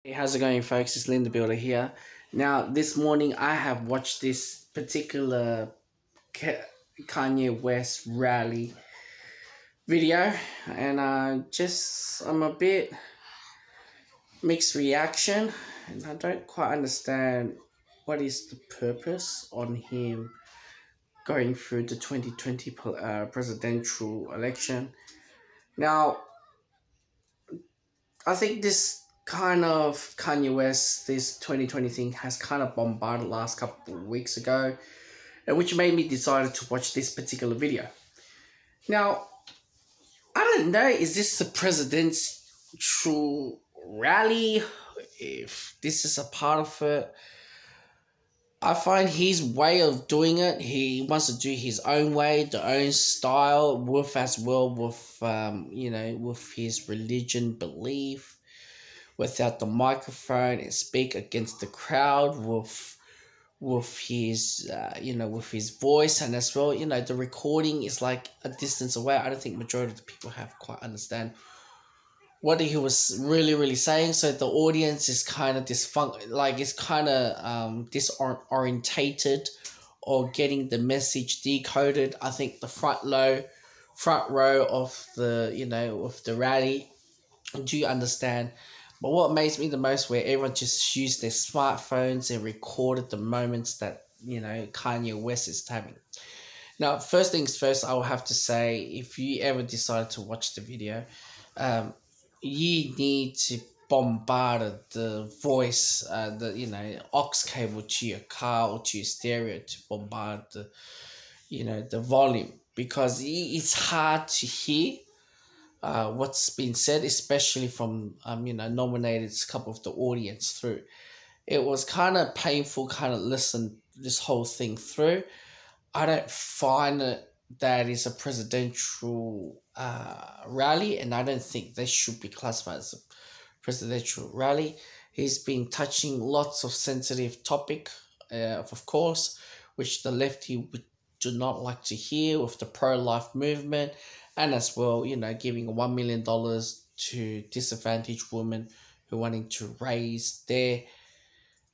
Hey, how's it going, folks? It's Linda Builder here. Now, this morning I have watched this particular Kanye West rally video, and I'm a bit mixed reaction, and I don't quite understand what is the purpose on him going through the 2020 presidential election. Now, I think this kind of Kanye West, this 2020 thing has kind of bombarded last couple of weeks ago, and which made me decided to watch this particular video. Now, I don't know, is this the presidential rally? If this is a part of it, I find his way of doing it, he wants to do his own way, the own style, with as well with with his religion belief, without the microphone, and speak against the crowd with his with his voice, and as well the recording is like a distance away. I don't think majority of the people have quite understand what he was really saying, so the audience is kind of disorientated or getting the message decoded. I think the front row of the rally do understand. But what amazed me the most, where everyone just used their smartphones and recorded the moments that Kanye West is having. Now, first things first, I will have to say, if you ever decide to watch the video, you need to bombard the voice, the aux cable to your car or to your stereo to bombard the volume, because it's hard to hear what's been said, especially from nominated couple of the audience through. It was kind of painful, kind of listen this whole thing through. I don't find it that is a presidential rally, and I don't think they should be classified as a presidential rally. He's been touching lots of sensitive topic, of course, which the lefty do not like to hear, with the pro-life movement, and as well, giving $1 million to disadvantaged women who wanting to raise their,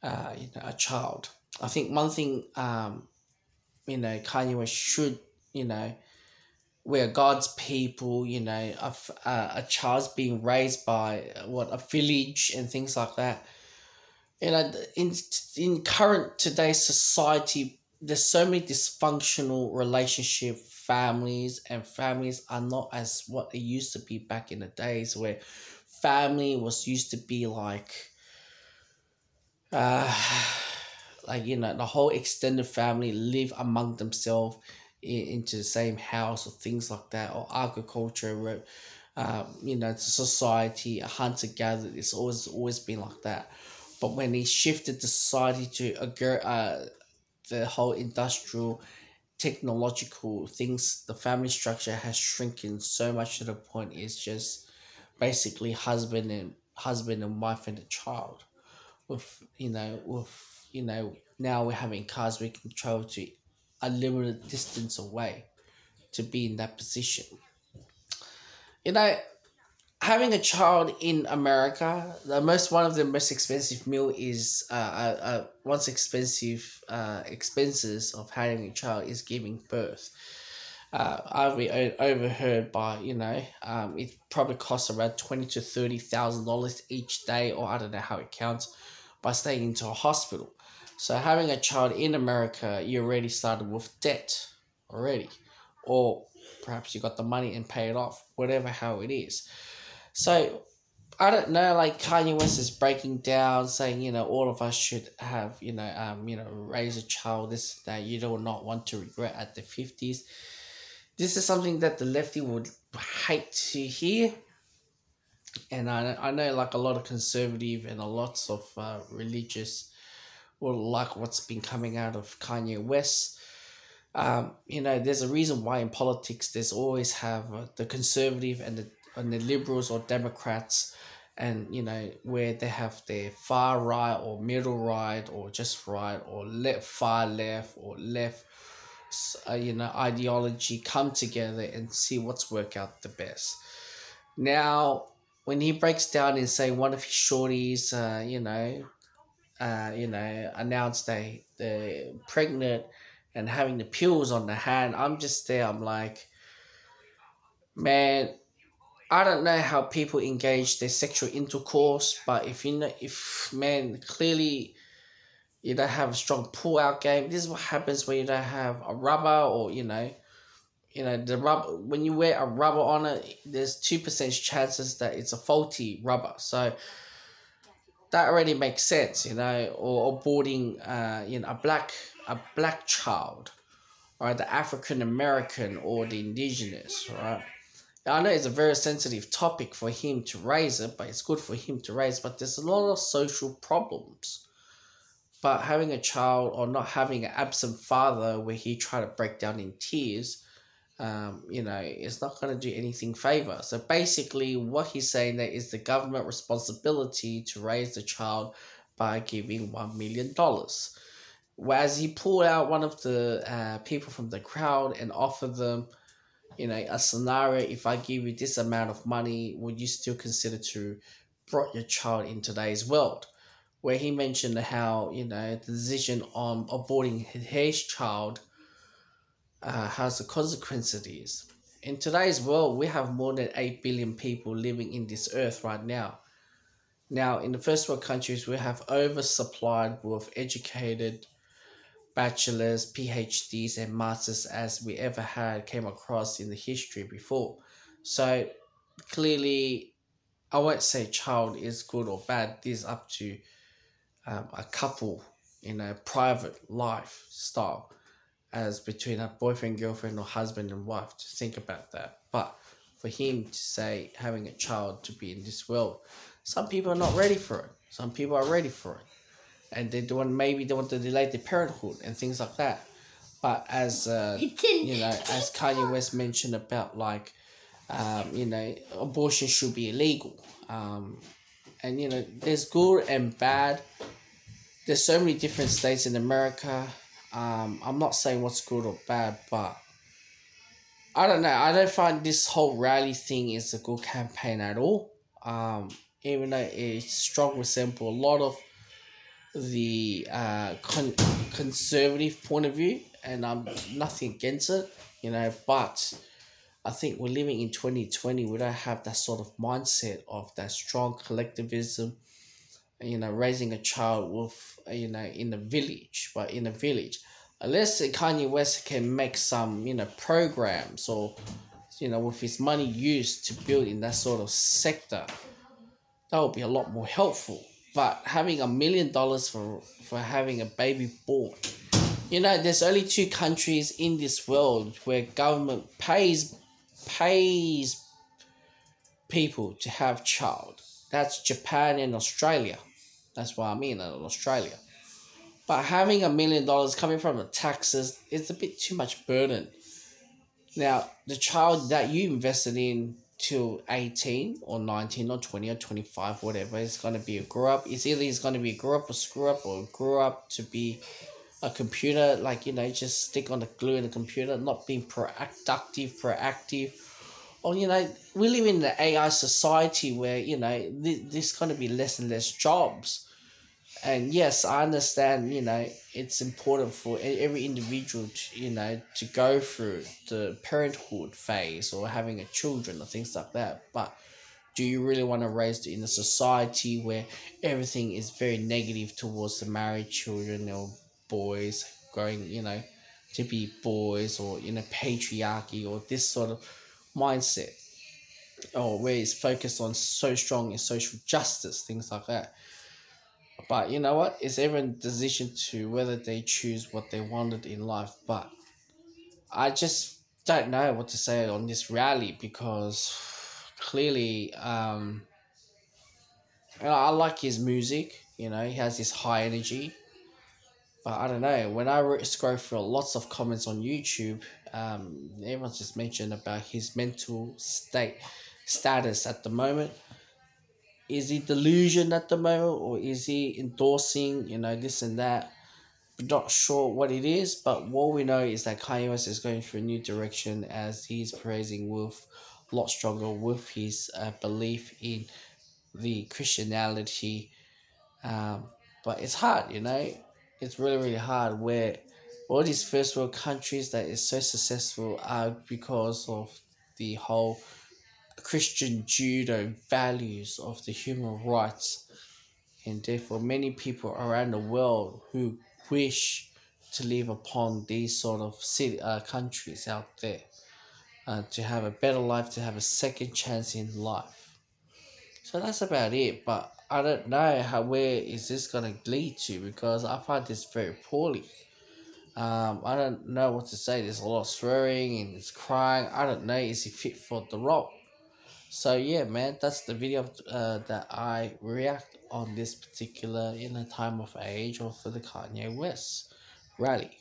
a child. I think one thing, Kanye West should, we're God's people, a child's being raised by a village and things like that. In current today's society, there's so many dysfunctional relationship families, and families are not as what it used to be back in the days, where family was used to be like the whole extended family live among themselves into the same house or things like that, or agriculture, where society, a hunter gatherer. It's always been like that. But when he shifted the society to the whole industrial technological things, the family structure has shrunken so much to the point it's just basically husband and wife and a child. Now we're having cars we can travel to a limited distance away to be in that position. Having a child in America, one of the most expensive meal is once expensive expenses of having a child is giving birth. I've been overheard by it probably costs around $20,000 to $30,000 each day, or I don't know how it counts, by staying into a hospital. So having a child in America, you already started with debt already, or perhaps you got the money and pay it off, whatever how it is. So I don't know, like Kanye West is breaking down, saying, all of us should have, raise a child, this, that, you do not want to regret at the 50s. This is something that the lefty would hate to hear. And I know like a lot of conservative and a lots of religious will like what's been coming out of Kanye West. There's a reason why in politics there's always have the conservative and the liberals or Democrats, and where they have their far right or middle right or just right or far left or left ideology come together and see what's work out the best. Now, when he breaks down and say one of his shorties, announced they're pregnant and having the pills on the hand, I'm just there. I'm like, man, I don't know how people engage their sexual intercourse, but if you know, if man, clearly you don't have a strong pull out game. This is what happens when you don't have a rubber, or the rubber. When you wear a rubber on it, there's 2% chances that it's a faulty rubber. So that already makes sense, or aborting, a black child, or the African American or the indigenous, right? I know it's a very sensitive topic for him to raise it, but it's good for him to raise. But there's a lot of social problems. But having a child or not having an absent father where he try to break down in tears, it's not going to do anything favor. So basically, what he's saying there is the government responsibility to raise the child by giving $1 million. Whereas he pulled out one of the people from the crowd and offered them, a scenario: if I give you this amount of money, would you still consider to brought your child in today's world? Where he mentioned how, the decision on aborting his child has the consequences. In today's world, we have more than 8 billion people living in this earth right now. Now, in the first world countries, we have oversupplied with educated bachelors, PhDs, and masters as we ever had came across in the history before. So clearly, I won't say child is good or bad. This is up to a couple in a private lifestyle, as between a boyfriend, girlfriend, or husband and wife, to think about that. But for him to say having a child to be in this world, some people are not ready for it. Some people are ready for it, and maybe they want to delay their parenthood and things like that. But as as Kanye West mentioned about, like, abortion should be illegal. And there's good and bad. There's so many different states in America. I'm not saying what's good or bad, but I don't know. I don't find this whole rally thing is a good campaign at all. Even though it's strong resemble a lot of the conservative point of view, and I'm nothing against it, but I think we're living in 2020. We don't have that sort of mindset of that strong collectivism, raising a child with, in a village, but in a village. Unless Kanye West can make some, programs, or, with his money used to build in that sort of sector, that would be a lot more helpful. But having $1 million for having a baby born, there's only two countries in this world where government pays people to have child. That's Japan and Australia. That's what I mean, in Australia. But having $1 million coming from the taxes is a bit too much burden. Now, the child that you invested in till 18 or 19 or 20 or 25, whatever, is going to be a grow up. It's either he's going to be a grow up or screw up, or grow up to be a computer, like, just stick on the glue in the computer, not being proactive. Or, we live in the AI society where, there's going to be less and less jobs. And yes, I understand, it's important for every individual to go through the parenthood phase or having a children or things like that. But do you really want to raise in a society where everything is very negative towards the married children, or boys growing, to be boys, or, patriarchy, or this sort of mindset, or where it's focused on so strong in social justice, things like that? But you know what? It's everyone's decision to whether they choose what they wanted in life. But I just don't know what to say on this rally, because clearly, I like his music. He has this high energy. But I don't know. When I scroll through lots of comments on YouTube, everyone's just mentioned about his mental status at the moment. Is he delusion at the moment, or is he endorsing, this and that? We're not sure what it is, but what we know is that Kanye West is going through a new direction, as he's praising with lot stronger with his belief in the Christianity. um, but it's hard, it's really really hard where all these first world countries that is so successful are because of the whole Christian judo values of the human rights, and therefore many people around the world who wish to live upon these sort of countries out there, to have a better life, to have a second chance in life. So that's about it. But I don't know how where is this gonna lead to, because I find this very poorly. I don't know what to say. There's a lot of swearing and it's crying. I don't know. Is he fit for the role? So yeah, man, that's the video that I react on this particular time of age or for the Kanye West rally.